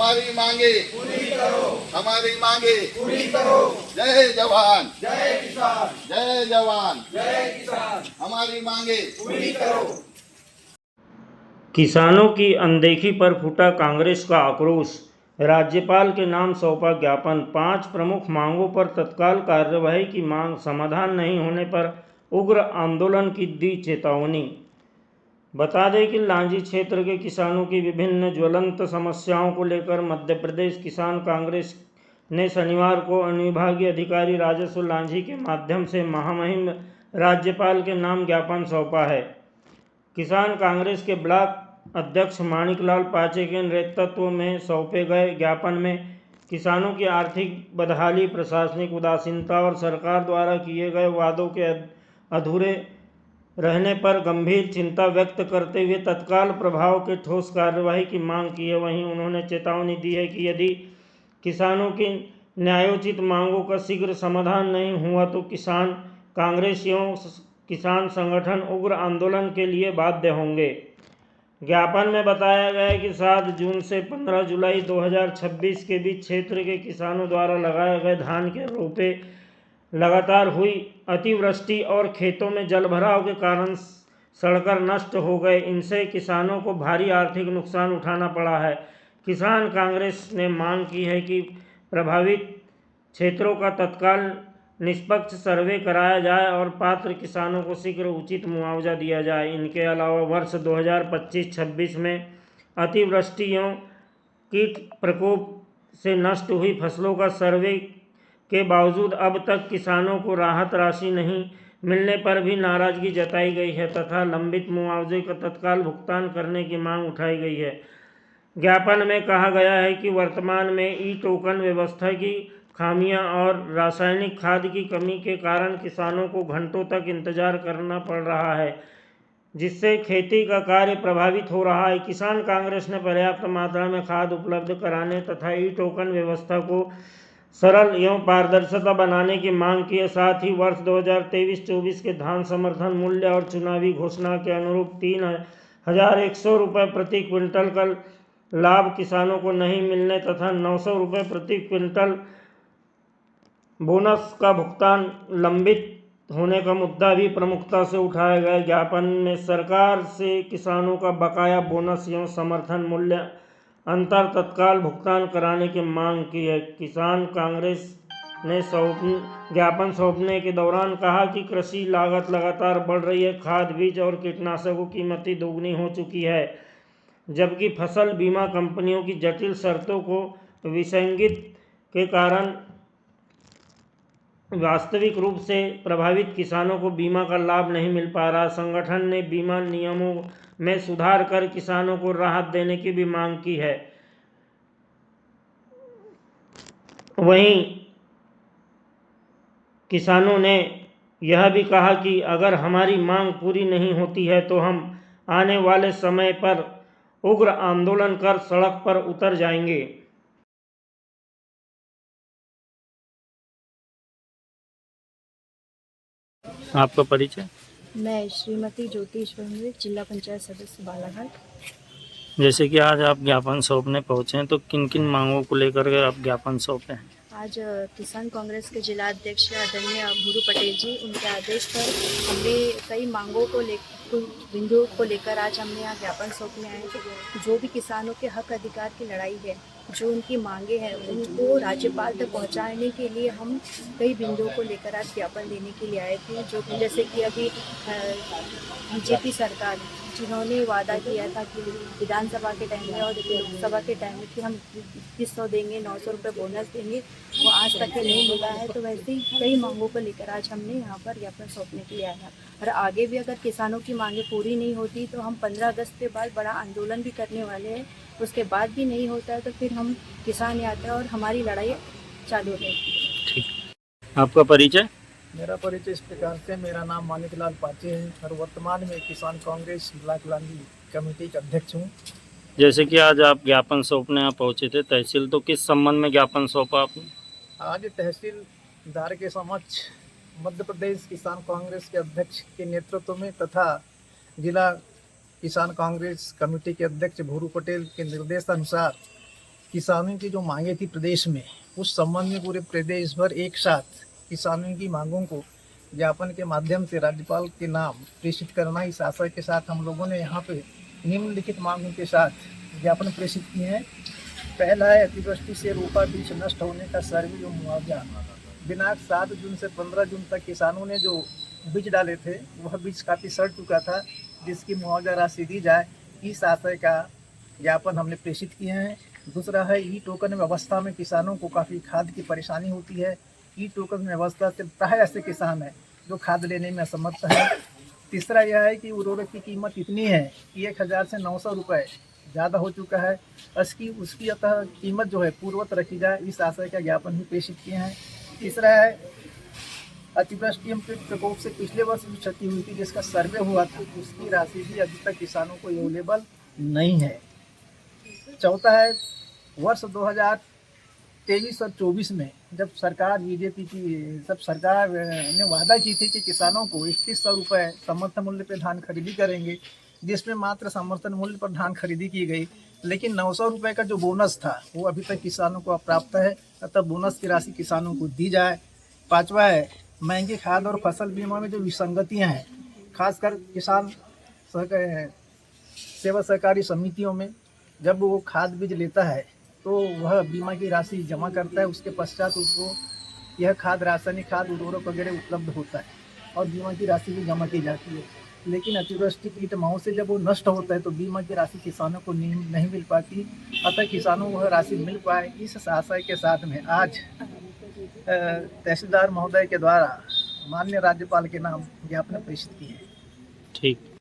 हमारी मांगे पूरी करो, हमारी मांगे पूरी करो। जय जवान जय किसान, जय जवान जय किसान, हमारी मांगे पूरी करो। किसानों की अनदेखी पर फूटा कांग्रेस का आक्रोश। राज्यपाल के नाम सौंपा ज्ञापन। 5 प्रमुख मांगों पर तत्काल कार्यवाही की मांग। समाधान नहीं होने पर उग्र आंदोलन की दी चेतावनी। बता दें कि लांजी क्षेत्र के किसानों की विभिन्न ज्वलंत समस्याओं को लेकर मध्य प्रदेश किसान कांग्रेस ने शनिवार को अनुविभागीय अधिकारी राजस्व लांजी के माध्यम से महामहिम राज्यपाल के नाम ज्ञापन सौंपा है। किसान कांग्रेस के ब्लॉक अध्यक्ष माणिकलाल पाचे के नेतृत्व में सौंपे गए ज्ञापन में किसानों की आर्थिक बदहाली, प्रशासनिक उदासीनता और सरकार द्वारा किए गए वादों के अधूरे रहने पर गंभीर चिंता व्यक्त करते हुए तत्काल प्रभाव के ठोस कार्यवाही की मांग की है। वहीं उन्होंने चेतावनी दी है कि यदि किसानों की न्यायोचित मांगों का शीघ्र समाधान नहीं हुआ तो किसान कांग्रेस एवं किसान संगठन उग्र आंदोलन के लिए बाध्य होंगे। ज्ञापन में बताया गया है कि 7 जून से 15 जुलाई 2026 के बीच क्षेत्र के किसानों द्वारा लगाए गए धान के रोपे लगातार हुई अतिवृष्टि और खेतों में जलभराव के कारण सड़कर नष्ट हो गए। इनसे किसानों को भारी आर्थिक नुकसान उठाना पड़ा है। किसान कांग्रेस ने मांग की है कि प्रभावित क्षेत्रों का तत्काल निष्पक्ष सर्वे कराया जाए और पात्र किसानों को शीघ्र उचित मुआवजा दिया जाए। इनके अलावा वर्ष 2025-26 में अतिवृष्टि एवं कीट प्रकोप से नष्ट हुई फसलों का सर्वे के बावजूद अब तक किसानों को राहत राशि नहीं मिलने पर भी नाराजगी जताई गई है तथा लंबित मुआवजे का तत्काल भुगतान करने की मांग उठाई गई है। ज्ञापन में कहा गया है कि वर्तमान में ई टोकन व्यवस्था की खामियां और रासायनिक खाद की कमी के कारण किसानों को घंटों तक इंतजार करना पड़ रहा है, जिससे खेती का कार्य प्रभावित हो रहा है। किसान कांग्रेस ने पर्याप्त मात्रा में खाद उपलब्ध कराने तथा ई टोकन व्यवस्था को सरल एवं पारदर्शिता बनाने की मांग की है। साथ ही वर्ष 2023-24 के धान समर्थन मूल्य और चुनावी घोषणा के अनुरूप 3,100 रुपये प्रति क्विंटल का लाभ किसानों को नहीं मिलने तथा 900 रुपये प्रति क्विंटल बोनस का भुगतान लंबित होने का मुद्दा भी प्रमुखता से उठाया गया। ज्ञापन में सरकार से किसानों का बकाया बोनस एवं समर्थन मूल्य अंतर तत्काल भुगतान कराने की मांग की है। किसान कांग्रेस ने ज्ञापन सौंपने के दौरान कहा कि कृषि लागत लगातार बढ़ रही है, खाद, बीज और कीटनाशकों की कीमतें दोगुनी हो चुकी है, जबकि फसल बीमा कंपनियों की जटिल शर्तों को विसंगत के कारण वास्तविक रूप से प्रभावित किसानों को बीमा का लाभ नहीं मिल पा रहा। संगठन ने बीमा नियमों में सुधार कर किसानों को राहत देने की भी मांग की है। वहीं किसानों ने यह भी कहा कि अगर हमारी मांग पूरी नहीं होती है तो हम आने वाले समय पर उग्र आंदोलन कर सड़क पर उतर जाएंगे। आपका परिचय? मैं श्रीमती ज्योति ईश्वर, जिला पंचायत सदस्य बालाघाट। जैसे कि आज आप ज्ञापन सौंपने पहुंचे हैं तो किन किन मांगों को लेकर के आप ज्ञापन सौंपे हैं? आज किसान कांग्रेस के जिला अध्यक्ष आदरणीय भूरू पटेल जी, उनके आदेश पर हमने कई मांगों को बिंदुओं को लेकर आज हमने यहाँ ज्ञापन सौंपने आए थे। जो भी किसानों के हक अधिकार की लड़ाई है, जो उनकी मांगे हैं, उनको राज्यपाल तक पहुँचाने के लिए हम कई बिंदुओं को लेकर आज ज्ञापन देने के लिए आए थे। जो जैसे कि अभी बीजेपी सरकार जिन्होंने वादा किया था कि विधानसभा के टाइम में और लोकसभा के टाइम में कि हम 2100 देंगे, 900 रुपये बोनस देंगे, वो आज तक के नहीं मिला है। तो वैसे ही कई मांगों को लेकर आज हमने यहाँ पर ज्ञापन सौंपने के लिए आया। और आगे भी अगर किसानों की मांगें पूरी नहीं होती तो हम 15 अगस्त के बाद बड़ा आंदोलन भी करने वाले हैं। उसके बाद भी नहीं होता है तो फिर हम किसान यात्रा और हमारी लड़ाई चालू रहेगी। आपका परिचय? मेरा परिचय इस प्रकार से, मेरा नाम माणिकलाल पाचे है और वर्तमान में किसान कांग्रेस ब्लॉक लांजी कमेटी का अध्यक्ष हूँ। जैसे कि आज आप ज्ञापन सौंपने यहाँ पहुँचे थे तहसील, तो किस संबंध में ज्ञापन सौंपा आपने? आज तहसीलदार के समक्ष मध्य प्रदेश किसान कांग्रेस के अध्यक्ष के नेतृत्व में तथा जिला किसान कांग्रेस कमेटी के अध्यक्ष भूरू पटेल के निर्देशानुसार किसानों की जो मांगे थी प्रदेश में, उस संबंध में पूरे प्रदेश भर एक साथ किसानों की मांगों को ज्ञापन के माध्यम से राज्यपाल के नाम प्रेषित करना, इस आशय के साथ हम लोगों ने यहाँ पे निम्नलिखित मांगों के साथ ज्ञापन प्रेषित किए हैं। पहला है अतिवृष्टि से रोपा बीज नष्ट होने का सर्वे और मुआवजा। दिनांक 7 जून से 15 जून तक किसानों ने जो बीज डाले थे वह बीज काफ़ी सड़ चुका था, जिसकी मुआवजा राशि दी जाए, इस आशय का ज्ञापन हमने प्रेषित किए हैं। दूसरा है ई टोकन व्यवस्था में किसानों को काफ़ी खाद की परेशानी होती है। ई टोकन व्यवस्था से प्राय ऐसे किसान हैं जो खाद लेने में असमर्थ है। तीसरा यह है कि उर्वरक की कीमत इतनी है कि 1000 से 900 रुपये ज़्यादा हो चुका है, उसकी अतः कीमत जो है पूर्ववत रखी जाए, इस आशय का ज्ञापन भी प्रेषित किए हैं। तीसरा है अतिवृष्टि प्रकोप से पिछले वर्ष जो क्षति हुई थी जिसका सर्वे हुआ था, उसकी राशि भी अभी तक किसानों को अवेलेबल नहीं है। चौथा है वर्ष 2023 और 24 में जब सरकार बीजेपी की सरकार ने वादा की थी कि किसानों को 2100 रुपये समर्थन मूल्य पर धान खरीदी करेंगे, जिसमें मात्र समर्थन मूल्य पर धान खरीदी की गई, लेकिन 900 रुपये का जो बोनस था वो अभी तक किसानों को अप्राप्त है, अतः बोनस की राशि किसानों को दी जाए। पांचवा है महंगी खाद और फसल बीमा में जो विसंगतियां हैं, खासकर किसान सेवा सहकारी समितियों में जब वो खाद बीज लेता है तो वह बीमा की राशि जमा करता है, उसके पश्चात उसको यह खाद रासायनिक खाद उर्वरक वगैरह उपलब्ध होता है और बीमा की राशि भी जमा की जाती है। लेकिन अतिवृष्टि कीट माहों से जब वो नष्ट होता है तो बीमा की राशि किसानों को नहीं मिल पाती, अतः किसानों को वह राशि मिल पाए, इस आशय के साथ में आज तहसीलदार महोदय के द्वारा माननीय राज्यपाल के नाम ज्ञापन प्रेषित किए हैं। ठीक।